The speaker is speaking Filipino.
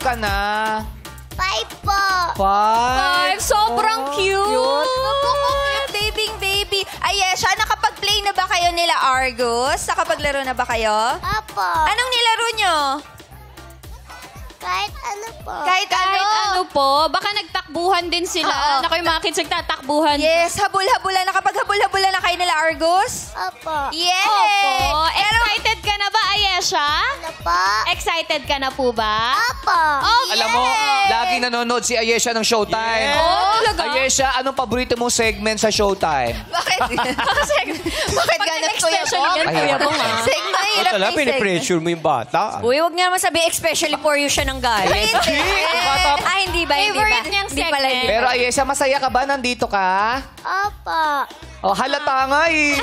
ka na? 5 po. 5? Sobrang cute. Baby. Ayesha, nakapag-play na ba kayo nila Argus? Nakapaglaro na ba kayo? Apo. Anong nilaro nyo? Kahit ano po. Kahit Ano po, baka nagtakbuhan din sila. Oo. Na kayo mga kids nagtatakbuhan. Yes, habol-habulan. Nakapaghabol-habulan na kayo nila Argus? Opo. Yay! Opo. Excited ka na ba, Ayesha? Ano po? Excited ka na po ba? Opo. Alam mo, laging nanonood si Ayesha ng Showtime. Oh, talaga? Ayesha, anong paborito mong segment sa Showtime? Bakit? Bakit ganun, Kuya Especially Bong? yan, Kuya Bong, ha? Segment, hirap na yung segment. pinipressure mo yung bata. Uy, huwag nga naman sabihin, especially for you siya ng guy. Ah, hindi ba? Hindi ba? Favorite niyang Hindi pala segment. yun. Pero Ayesha, masaya ka ba? Nandito ka? Opo. Oh, halata nga eh.